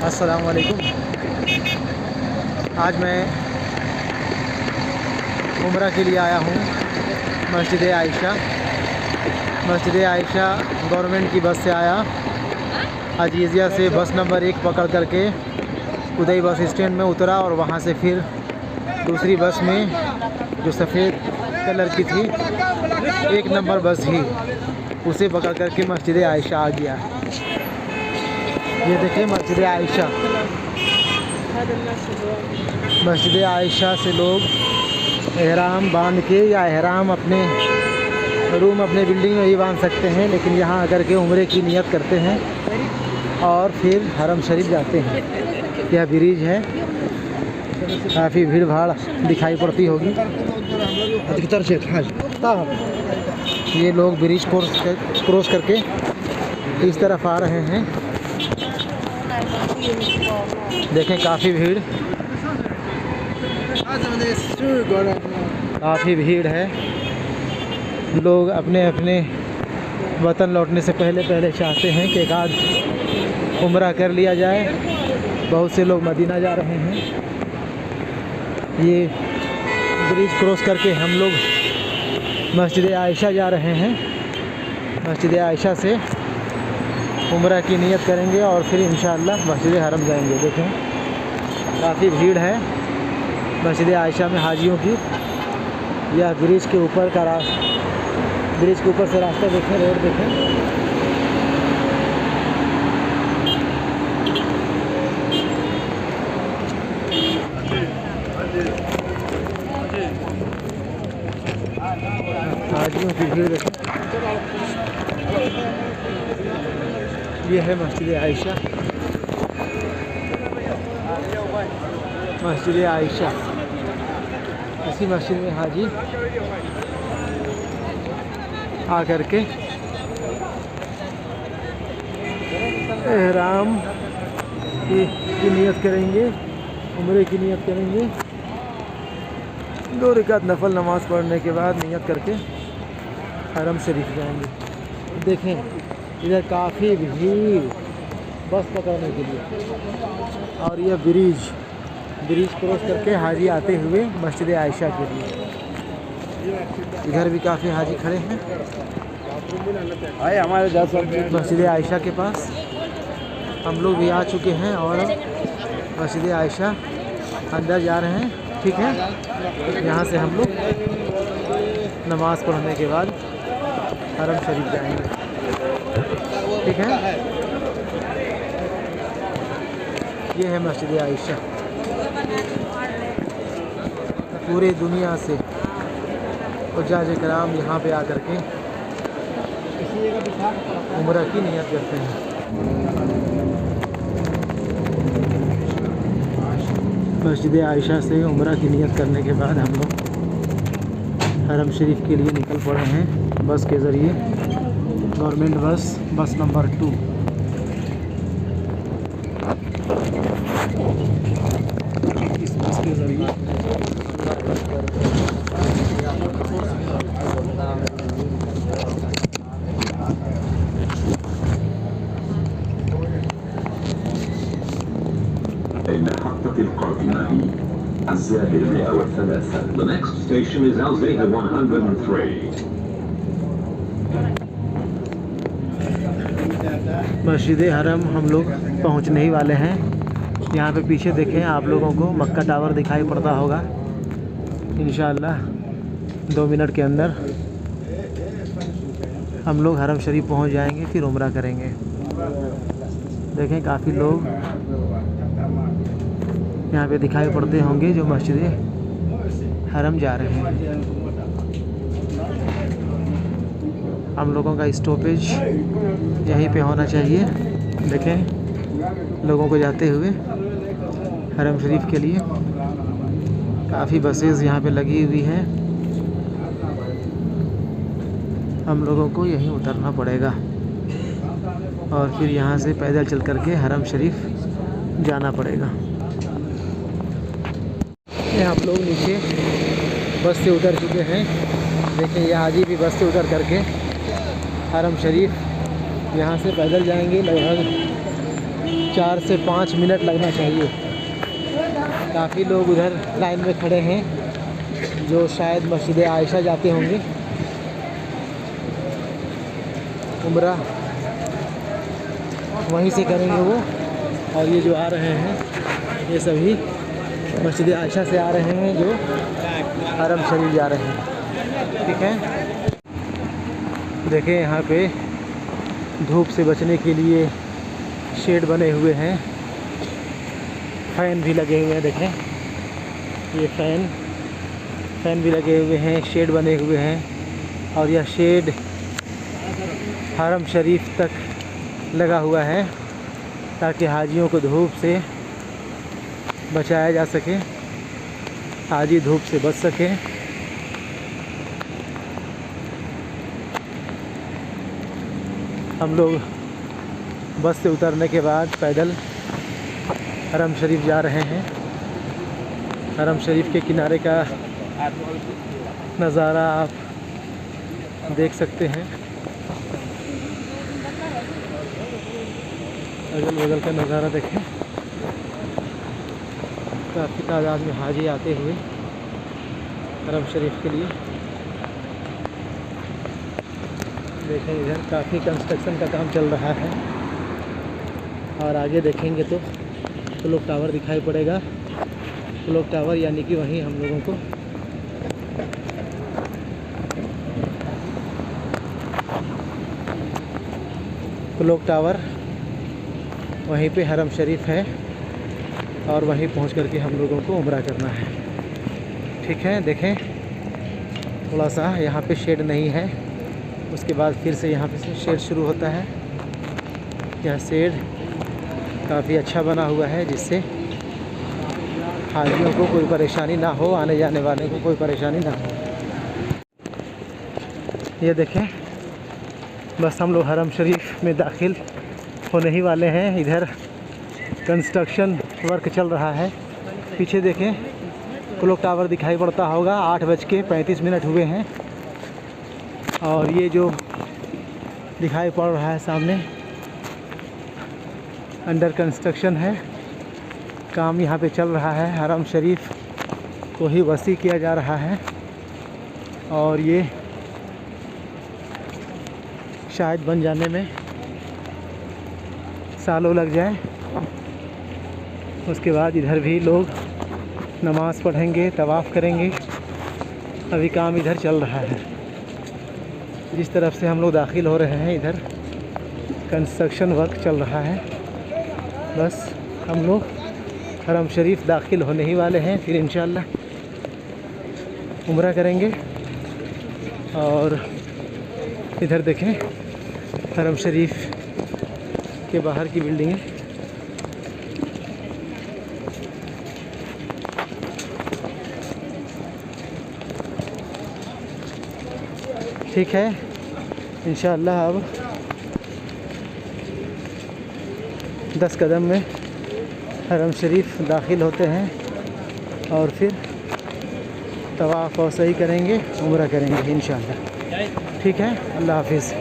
अस्सलाम वालेकुम। आज मैं उम्रा के लिए आया हूँ मस्जिद आयशा। मस्जिद आयशा गवर्नमेंट की बस से आया। अजीज़िया से बस नंबर 1 पकड़ करके उदय बस स्टैंड में उतरा और वहाँ से फिर दूसरी बस में जो सफ़ेद कलर की थी 1 नंबर बस ही, उसे पकड़ करके मस्जिद आयशा आ गया। ये देखिए मस्जिद आयशा। मस्जिद आयशा से लोग एहराम बांध के या एहराम अपने रूम अपने बिल्डिंग में ही बांध सकते हैं, लेकिन यहाँ आकर के उम्रे की नियत करते हैं और फिर हरम शरीफ जाते हैं। यह ब्रिज है, काफ़ी भीड़ भाड़ दिखाई पड़ती होगी। अधिकतर से ये लोग ब्रिज क्रॉस करके इस तरफ आ रहे हैं। देखें काफ़ी भीड़ है। लोग अपने अपने वतन लौटने से पहले चाहते हैं कि एक आध उम्रा कर लिया जाए। बहुत से लोग मदीना जा रहे हैं। ये ब्रिज क्रॉस करके हम लोग मस्जिद आयशा जा रहे हैं। मस्जिद आयशा से उम्रा की नियत करेंगे और फिर इंशाअल्लाह मस्जिद हरम जाएंगे। देखें काफ़ी भीड़ है मस्जिद आयशा में हाजियों की। यह ब्रिज के ऊपर का ब्रिज के ऊपर से रास्ता देखें, रोड देखें। हाजियों की भीड़ देखें। ये है मस्जिद आयशा। मस्जिद आयशा, इसी मस्जिद में हाजी आ करके एहराम की नियत करेंगे, उम्रे की नियत करेंगे। 2 रकात नफल नमाज पढ़ने के बाद नियत करके हरम शरीफ जाएंगे। देखें इधर काफ़ी भीड़ बस पकड़ने के लिए, और यह ब्रिज क्रॉस करके हाजी आते हुए मस्जिद आयशा के लिए। इधर भी काफ़ी हाजी खड़े हैं हमारे मस्जिद आयशा के पास। हम लोग भी आ चुके हैं और मस्जिद आयशा अंदर जा रहे हैं। ठीक है, यहाँ से हम लोग नमाज़ पढ़ने के बाद हरम शरीफ जाएंगे। ठीक है, ये है मस्जिद आयशा। पूरे दुनिया से हुज्जाज किराम यहाँ पे आकर के उम्रा की नियत करते हैं। मस्जिद आयशा से उम्रा की नियत करने के बाद हम लोग हरम शरीफ के लिए निकल पड़े हैं बस के ज़रिए। गवर्नमेंट बस नंबर 2। इस बस के ज़रिए The next station is Al-Zayda 103. मस्जिद हरम हम लोग पहुंचने ही वाले हैं। यहाँ पे पीछे देखें आप लोगों को मक्का टावर दिखाई पड़ता होगा। इंशाअल्लाह 2 मिनट के अंदर हम लोग हरम शरीफ पहुंच जाएंगे, फिर उम्रा करेंगे। देखें काफ़ी लोग यहाँ पे दिखाई पड़ते होंगे जो मस्जिद हरम जा रहे हैं। हम लोगों का स्टॉपेज यहीं पे होना चाहिए। देखें लोगों को जाते हुए हरम शरीफ के लिए। काफ़ी बसेस यहाँ पे लगी हुई हैं। हम लोगों को यहीं उतरना पड़ेगा और फिर यहाँ से पैदल चल कर के हरम शरीफ जाना पड़ेगा। ये आप लोग नीचे बस से उतर चुके हैं। देखिए ये हाजी भी बस से उतर करके हरम शरीफ यहाँ से पैदल जाएंगे। लगभग 4 से 5 मिनट लगना चाहिए। काफ़ी लोग उधर लाइन में खड़े हैं जो शायद मस्जिद आयशा जाते होंगे उम्रा, वहीं से करेंगे वो। और ये जो आ रहे हैं ये सभी मस्जिद आयशा से आ रहे हैं जो हरम शरीफ जा रहे हैं। ठीक है, देखें यहाँ पे धूप से बचने के लिए शेड बने हुए हैं, फ़ैन भी लगे हुए हैं। देखें ये फ़ैन भी लगे हुए हैं, शेड बने हुए हैं। और यह शेड हरम शरीफ तक लगा हुआ है ताकि हाजियों को धूप से बचाया जा सके, हाजी धूप से बच सके। हम लोग बस से उतरने के बाद पैदल हरम शरीफ जा रहे हैं। हरम शरीफ के किनारे का नज़ारा आप देख सकते हैं, अगल बगल का नज़ारा देखें। काफ़ी तादाद में हाजी आते हुए हरम शरीफ के लिए। देखें इधर काफ़ी कंस्ट्रक्शन का काम चल रहा है। और आगे देखेंगे तो क्लॉक टावर दिखाई पड़ेगा। क्लॉक टावर यानी कि वहीं हम लोगों को क्लॉक टावर वहीं पे हरम शरीफ है और वहीं पहुंच करके हम लोगों को उम्रा करना है। ठीक है, देखें थोड़ा सा यहाँ पे शेड नहीं है, उसके बाद फिर से यहाँ पे से शेड शुरू होता है। यह शेड काफ़ी अच्छा बना हुआ है जिससे हाजियों को कोई परेशानी ना हो, आने जाने वाले को कोई परेशानी ना हो। ये देखें बस हम लोग हरम शरीफ में दाखिल होने ही वाले हैं। इधर कंस्ट्रक्शन वर्क चल रहा है। पीछे देखें क्लॉक टावर दिखाई पड़ता होगा। 8:35 हुए हैं और ये जो दिखाई पड़ रहा है सामने अंडर कंस्ट्रक्शन है, काम यहाँ पे चल रहा है। हरम शरीफ को ही वसी किया जा रहा है और ये शायद बन जाने में सालों लग जाए। उसके बाद इधर भी लोग नमाज़ पढ़ेंगे, तवाफ़ करेंगे। अभी काम इधर चल रहा है। जिस तरफ से हम लोग दाखिल हो रहे हैं इधर कंस्ट्रक्शन वर्क चल रहा है। बस हम लोग हरम शरीफ दाखिल होने ही वाले हैं, फिर इंशाअल्लाह उम्रा करेंगे। और इधर देखें हरम शरीफ के बाहर की बिल्डिंग है। ठीक है, इंशाअल्लाह अब 10 कदम में हरम शरीफ दाखिल होते हैं और फिर तवाफ़ और सही करेंगे, उम्रा करेंगे इंशाअल्लाह। ठीक है, अल्लाह हाफिज़।